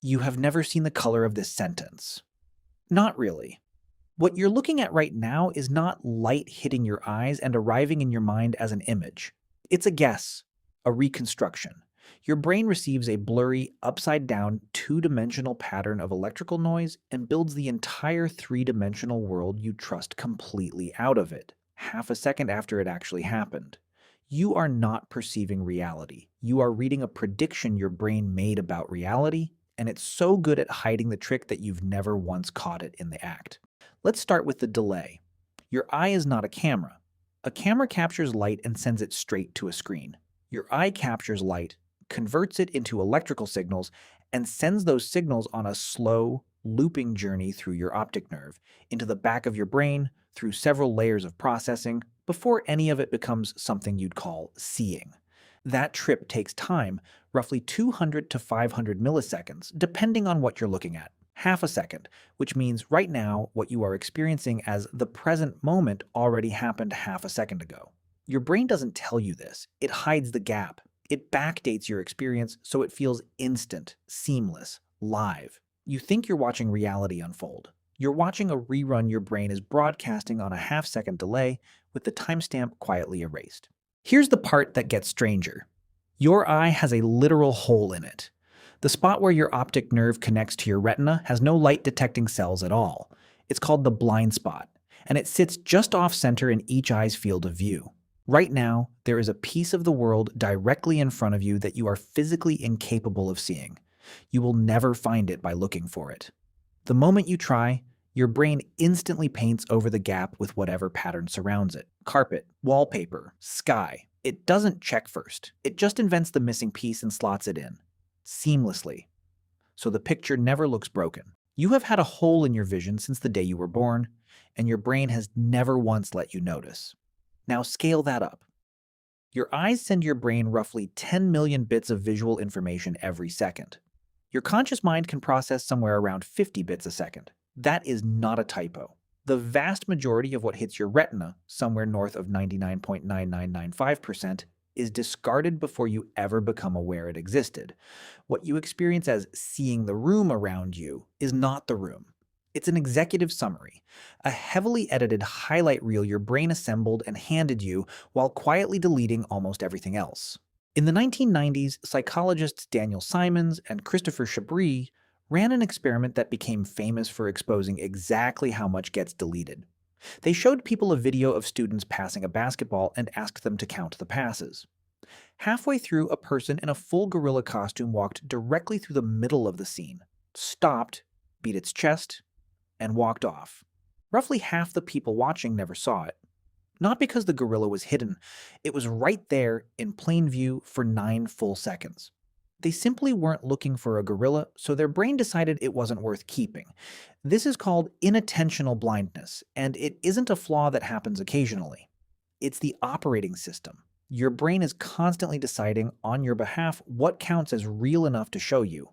You have never seen the color of this sentence. Not really. What you're looking at right now is not light hitting your eyes and arriving in your mind as an image. It's a guess, a reconstruction. Your brain receives a blurry, upside-down, two-dimensional pattern of electrical noise and builds the entire three-dimensional world you trust completely out of it, half a second after it actually happened. You are not perceiving reality. You are reading a prediction your brain made about reality, and it's so good at hiding the trick that you've never once caught it in the act. Let's start with the delay. Your eye is not a camera. A camera captures light and sends it straight to a screen. Your eye captures light, converts it into electrical signals, and sends those signals on a slow, looping journey through your optic nerve, into the back of your brain, through several layers of processing, before any of it becomes something you'd call seeing. That trip takes time, roughly 200 to 500 milliseconds, depending on what you're looking at. Half a second, which means right now what you are experiencing as the present moment already happened half a second ago. Your brain doesn't tell you this. It hides the gap. It backdates your experience so it feels instant, seamless, live. You think you're watching reality unfold. You're watching a rerun your brain is broadcasting on a half-second delay with the timestamp quietly erased. Here's the part that gets stranger. Your eye has a literal hole in it. The spot where your optic nerve connects to your retina has no light-detecting cells at all. It's called the blind spot, and it sits just off-center in each eye's field of view. Right now, there is a piece of the world directly in front of you that you are physically incapable of seeing. You will never find it by looking for it. The moment you try, your brain instantly paints over the gap with whatever pattern surrounds it. Carpet, wallpaper, sky. It doesn't check first. It just invents the missing piece and slots it in, seamlessly. So the picture never looks broken. You have had a hole in your vision since the day you were born, and your brain has never once let you notice. Now scale that up. Your eyes send your brain roughly 10 million bits of visual information every second. Your conscious mind can process somewhere around 50 bits a second. That is not a typo. The vast majority of what hits your retina, somewhere north of 99.9995%, is discarded before you ever become aware it existed. What you experience as seeing the room around you is not the room. It's an executive summary, a heavily edited highlight reel your brain assembled and handed you while quietly deleting almost everything else. In the 1990s, psychologists Daniel Simons and Christopher Chabris ran an experiment that became famous for exposing exactly how much gets deleted. They showed people a video of students passing a basketball and asked them to count the passes. Halfway through, a person in a full gorilla costume walked directly through the middle of the scene, stopped, beat its chest, and walked off. Roughly half the people watching never saw it. Not because the gorilla was hidden, it was right there in plain view for 9 full seconds. They simply weren't looking for a gorilla, so their brain decided it wasn't worth keeping. This is called inattentional blindness, and it isn't a flaw that happens occasionally. It's the operating system. Your brain is constantly deciding on your behalf what counts as real enough to show you.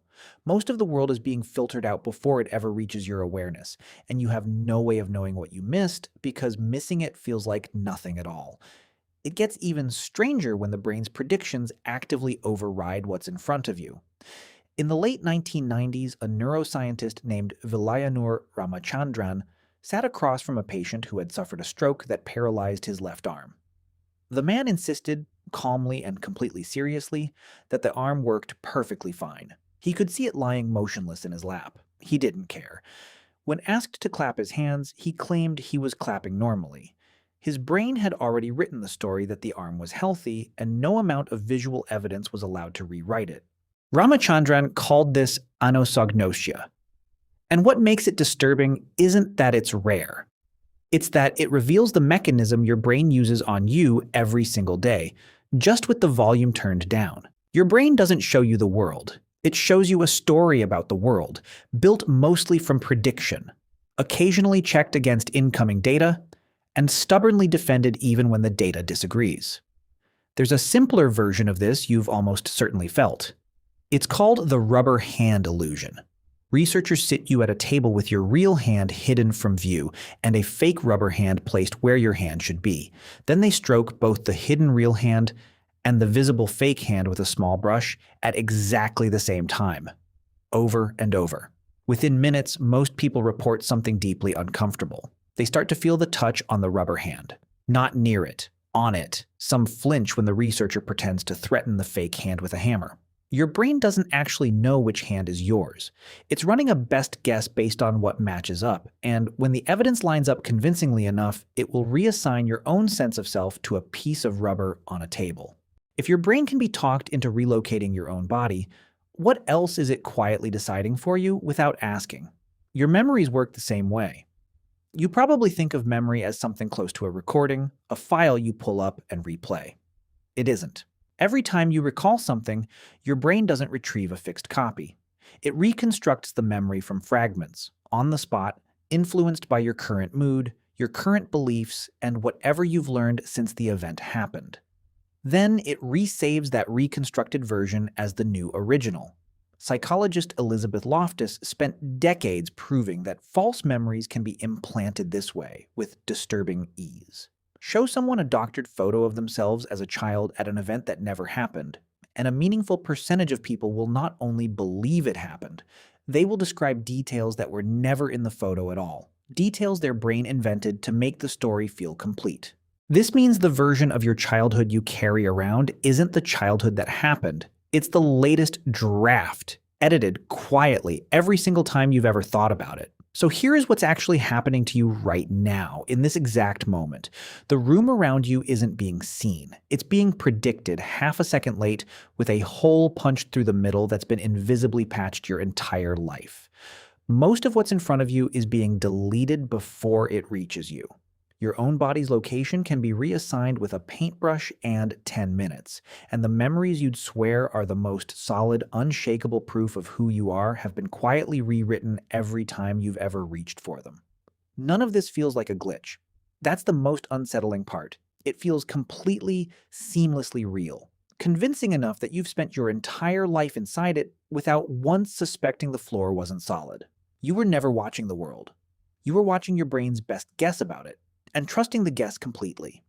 Most of the world is being filtered out before it ever reaches your awareness, and you have no way of knowing what you missed because missing it feels like nothing at all. It gets even stranger when the brain's predictions actively override what's in front of you. In the late 1990s, a neuroscientist named Vilayanur Ramachandran sat across from a patient who had suffered a stroke that paralyzed his left arm. The man insisted, calmly and completely seriously, that the arm worked perfectly fine. He could see it lying motionless in his lap. He didn't care. When asked to clap his hands, he claimed he was clapping normally. His brain had already written the story that the arm was healthy, and no amount of visual evidence was allowed to rewrite it. Ramachandran called this anosognosia. And what makes it disturbing isn't that it's rare. It's that it reveals the mechanism your brain uses on you every single day, just with the volume turned down. Your brain doesn't show you the world. It shows you a story about the world, built mostly from prediction, occasionally checked against incoming data, and stubbornly defended even when the data disagrees. There's a simpler version of this you've almost certainly felt. It's called the rubber hand illusion. Researchers sit you at a table with your real hand hidden from view and a fake rubber hand placed where your hand should be. Then they stroke both the hidden real hand and the visible fake hand with a small brush at exactly the same time. over and over. Within minutes, most people report something deeply uncomfortable. They start to feel the touch on the rubber hand. Not near it, on it. Some flinch when the researcher pretends to threaten the fake hand with a hammer. Your brain doesn't actually know which hand is yours. It's running a best guess based on what matches up, and when the evidence lines up convincingly enough, it will reassign your own sense of self to a piece of rubber on a table. If your brain can be talked into relocating your own body, what else is it quietly deciding for you without asking? Your memories work the same way. You probably think of memory as something close to a recording, a file you pull up and replay. It isn't. Every time you recall something, your brain doesn't retrieve a fixed copy. It reconstructs the memory from fragments, on the spot, influenced by your current mood, your current beliefs, and whatever you've learned since the event happened. Then it resaves that reconstructed version as the new original. Psychologist Elizabeth Loftus spent decades proving that false memories can be implanted this way with disturbing ease. Show someone a doctored photo of themselves as a child at an event that never happened, and a meaningful percentage of people will not only believe it happened, they will describe details that were never in the photo at all, details their brain invented to make the story feel complete. This means the version of your childhood you carry around isn't the childhood that happened. It's the latest draft, edited quietly every single time you've ever thought about it. So here is what's actually happening to you right now, in this exact moment. The room around you isn't being seen. It's being predicted half a second late with a hole punched through the middle that's been invisibly patched your entire life. Most of what's in front of you is being deleted before it reaches you. Your own body's location can be reassigned with a paintbrush and 10 minutes, and the memories you'd swear are the most solid, unshakable proof of who you are have been quietly rewritten every time you've ever reached for them. None of this feels like a glitch. That's the most unsettling part. It feels completely, seamlessly real, convincing enough that you've spent your entire life inside it without once suspecting the floor wasn't solid. You were never watching the world. You were watching your brain's best guess about it, and trusting the guess completely.